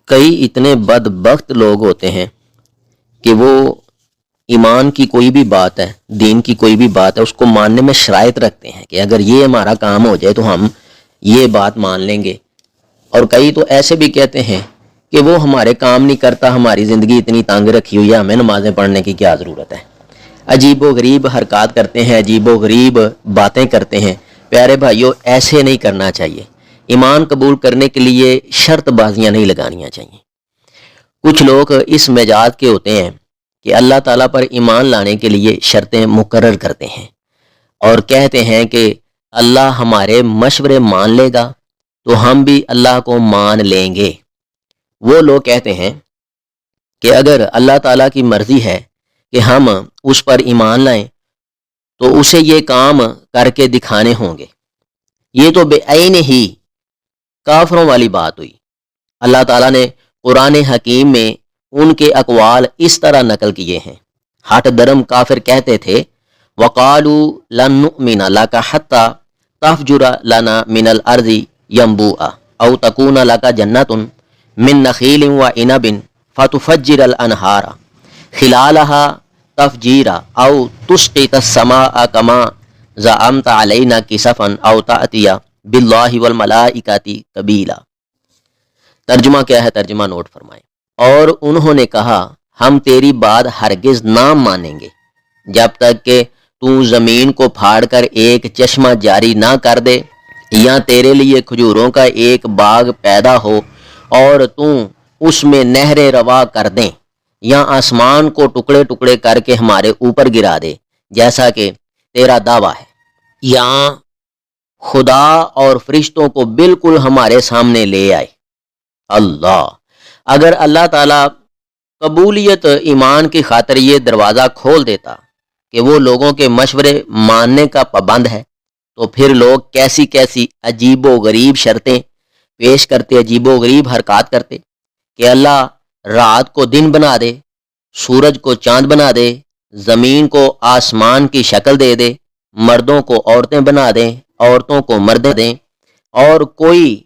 کئی اتنے بدبخت لوگ ہوتے ہیں کہ وہ ایمان کی کوئی بھی بات ہے، دین کی کوئی بھی بات ہے، اس کو ماننے میں شرائط رکھتے ہیں کہ اگر یہ ہمارا کام ہو جائے تو ہم یہ بات مان لیں گے۔ اور کئی تو ایسے بھی کہتے ہیں کہ وہ ہمارے کام نہیں کرتا، ہماری زندگی اتنی تانگ رکھی ہوئی ہے، ہمیں نمازیں پڑھنے کی کیا ضرورت ہے۔ عجیب و غریب حرکات کرتے ہیں، عجیب و غریب باتیں کرتے ہیں۔ پیارے بھائیوں، ایسے نہیں کرنا چاہیے۔ ایمان قبول کرنے کے لیے شرط بازیاں نہیں لگانیاں چاہیے۔ کچھ لوگ اس مزاج کے ہوتے ہیں کہ اللہ تعالیٰ پر ایمان لانے کے لیے شرطیں مقرر کرتے ہیں اور کہتے ہیں کہ اللہ ہمارے مشورے مان لے گا تو ہم بھی اللہ کو مان لیں گے۔ وہ لوگ کہتے ہیں کہ اگر اللہ تعالیٰ کی مرضی ہے کہ ہم اس پر ایمان لائیں تو اسے یہ کام کر کے دکھانے ہوں گے۔ یہ تو بے عین ہی کافروں والی بات ہوئی۔ اللہ تعالیٰ نے قرآن حکیم میں ان کے اقوال اس طرح نقل کیے ہیں۔ ہٹ درم کافر کہتے تھے وَقَالُوا لَن نُؤْمِنَ لَكَ حَتَّى تَفْجُرَ لَنَا مِنَ الْأَرْضِ يَنبُوعًا أَوْ تَكُونَ لَكَ جَنَّةٌ مِّن نَخِيلٍ وَعِنَبٍ فَتُفَجِّرَ الْأَنْهَارَ خِلَالَهَا تَفْجِيرًا أَوْ تُسْقِطَ السَّمَاءَ كَمَا زَعَمْتَ عَلَيْنَا كِسَفًا أَوْ تَأْتِيَ بِاللَّهِ وَالْمَلَائِكَةِ قَبِيلًا۔ ترجمہ کیا ہے؟ ترجمہ نوٹ فرمائیں۔ اور انہوں نے کہا ہم تیری بات ہرگز نہ مانیں گے جب تک کہ تو زمین کو پھاڑ کر ایک چشمہ جاری نہ کر دے، یا تیرے لیے کھجوروں کا ایک باغ پیدا ہو اور تو اس میں نہریں روا کر دیں، یا آسمان کو ٹکڑے ٹکڑے کر کے ہمارے اوپر گرا دے جیسا کہ تیرا دعویٰ ہے، یا خدا اور فرشتوں کو بالکل ہمارے سامنے لے آئے۔ اللہ، اگر اللہ تعالیٰ قبولیت ایمان کی خاطر یہ دروازہ کھول دیتا کہ وہ لوگوں کے مشورے ماننے کا پابند ہے تو پھر لوگ کیسی کیسی عجیب و غریب شرطیں پیش کرتے، عجیب و غریب حرکات کرتے کہ اللہ رات کو دن بنا دے، سورج کو چاند بنا دے، زمین کو آسمان کی شکل دے دے، مردوں کو عورتیں بنا دیں، عورتوں کو مرد دیں، اور کوئی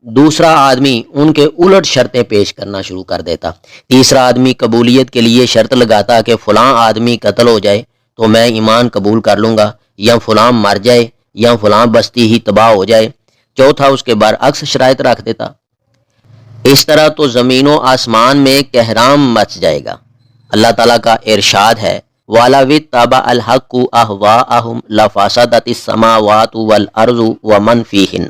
دوسرا آدمی ان کے الٹ شرطیں پیش کرنا شروع کر دیتا۔ تیسرا آدمی قبولیت کے لیے شرط لگاتا کہ فلاں آدمی قتل ہو جائے تو میں ایمان قبول کر لوں گا، یا فلاں مر جائے، یا فلاں بستی ہی تباہ ہو جائے۔ چوتھا اس کے برعکس شرائط رکھ دیتا۔ اس طرح تو زمین و آسمان میں کہرام مچ جائے گا۔ اللہ تعالیٰ کا ارشاد ہے وَلَوِ اتَّبَعَ الْحَقُّ أَهْوَاءَهُمْ لَفَسَدَتِ السَّمَاوَاتُ وَالْأَرْضُ وَمَنْ فِيهِنَّ۔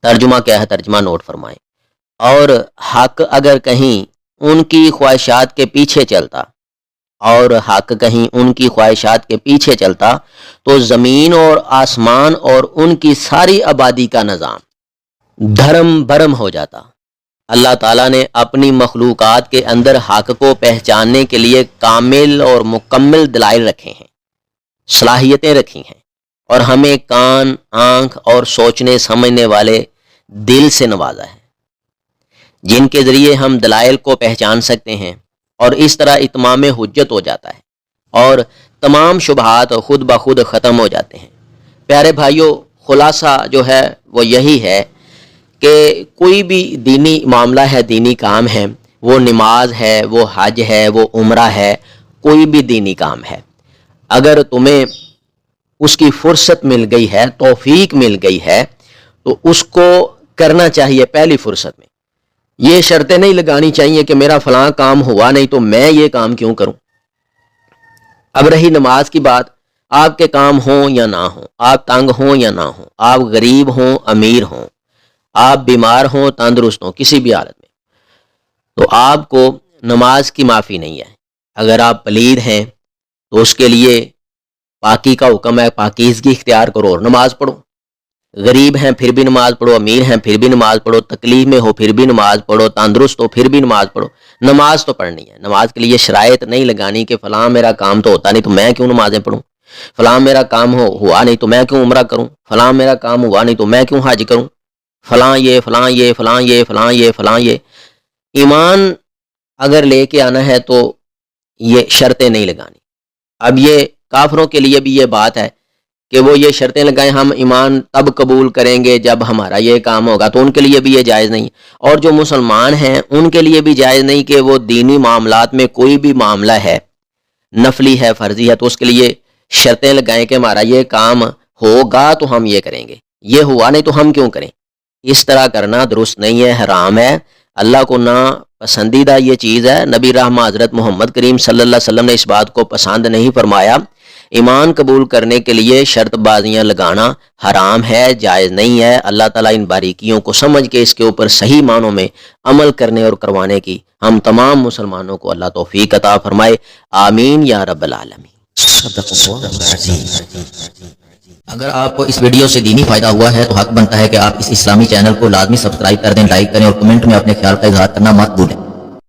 ترجمہ کیا ہے؟ ترجمہ نوٹ فرمائیں۔ اور حق اگر کہیں ان کی خواہشات کے پیچھے چلتا، اور حق کہیں ان کی خواہشات کے پیچھے چلتا تو زمین اور آسمان اور ان کی ساری آبادی کا نظام دھرم بھرم ہو جاتا۔ اللہ تعالیٰ نے اپنی مخلوقات کے اندر حق کو پہچاننے کے لیے کامل اور مکمل دلائل رکھے ہیں، صلاحیتیں رکھی ہیں، اور ہمیں کان، آنکھ اور سوچنے سمجھنے والے دل سے نوازا ہے جن کے ذریعے ہم دلائل کو پہچان سکتے ہیں، اور اس طرح اتمام حجت ہو جاتا ہے اور تمام شبہات خود بخود ختم ہو جاتے ہیں۔ پیارے بھائیوں، خلاصہ جو ہے وہ یہی ہے کہ کوئی بھی دینی معاملہ ہے، دینی کام ہے، وہ نماز ہے، وہ حج ہے، وہ عمرہ ہے، کوئی بھی دینی کام ہے، اگر تمہیں اس کی فرصت مل گئی ہے، توفیق مل گئی ہے، تو اس کو کرنا چاہیے پہلی فرصت میں۔ یہ شرطیں نہیں لگانی چاہیے کہ میرا فلاں کام ہوا نہیں تو میں یہ کام کیوں کروں۔ اب رہی نماز کی بات، آپ کے کام ہوں یا نہ ہوں، آپ تنگ ہوں یا نہ ہوں، آپ غریب ہوں، امیر ہوں، آپ بیمار ہوں، تندرست ہوں، کسی بھی حالت میں، تو آپ کو نماز کی معافی نہیں ہے۔ اگر آپ پلید ہیں تو اس کے لیے پاکی کا حکم ہے، پاکیزگی اختیار کرو اور نماز پڑھو۔ غریب ہیں پھر بھی نماز پڑھو، امیر ہیں پھر بھی نماز پڑھو، تکلیف میں ہو پھر بھی نماز پڑھو، تندرست ہو پھر بھی نماز پڑھو۔ نماز تو پڑھنی ہے۔ نماز کے لیے شرائط نہیں لگانی کہ فلاں میرا کام تو ہوتا نہیں تو میں کیوں نمازیں پڑھوں، فلاں میرا کام ہوا نہیں تو میں کیوں عمرہ کروں، فلاں میرا کام ہوا نہیں تو میں کیوں حج کروں، فلاں یہ فلاں یہ فلاں یہ فلاں یہ فلاں یہ۔ ایمان اگر لے کے آنا ہے تو یہ شرطیں نہیں لگانی۔ اب یہ کافروں کے لیے بھی یہ بات ہے کہ وہ یہ شرطیں لگائیں ہم ایمان تب قبول کریں گے جب ہمارا یہ کام ہوگا، تو ان کے لیے بھی یہ جائز نہیں۔ اور جو مسلمان ہیں ان کے لیے بھی جائز نہیں کہ وہ دینی معاملات میں کوئی بھی معاملہ ہے، نفلی ہے فرضی ہے، تو اس کے لیے شرطیں لگائیں کہ ہمارا یہ کام ہوگا تو ہم یہ کریں گے، یہ ہوا نہیں تو ہم کیوں کریں۔ اس طرح کرنا درست نہیں ہے، حرام ہے، اللہ کو نا پسندیدہ یہ چیز ہے۔ نبی رحمہ حضرت محمد کریم صلی اللہ علیہ وسلم نے اس بات کو پسند نہیں فرمایا۔ ایمان قبول کرنے کے لیے شرط بازیاں لگانا حرام ہے، جائز نہیں ہے۔ اللہ تعالیٰ ان باریکیوں کو سمجھ کے اس کے اوپر صحیح معنوں میں عمل کرنے اور کروانے کی ہم تمام مسلمانوں کو اللہ توفیق عطا فرمائے، آمین یا رب العالمین۔ اگر آپ کو اس ویڈیو سے دینی فائدہ ہوا ہے تو حق بنتا ہے کہ آپ اس اسلامی چینل کو لازمی سبسکرائب کر دیں، لائک کریں اور کمنٹ میں اپنے خیال کا اظہار کرنا مت بھولیں۔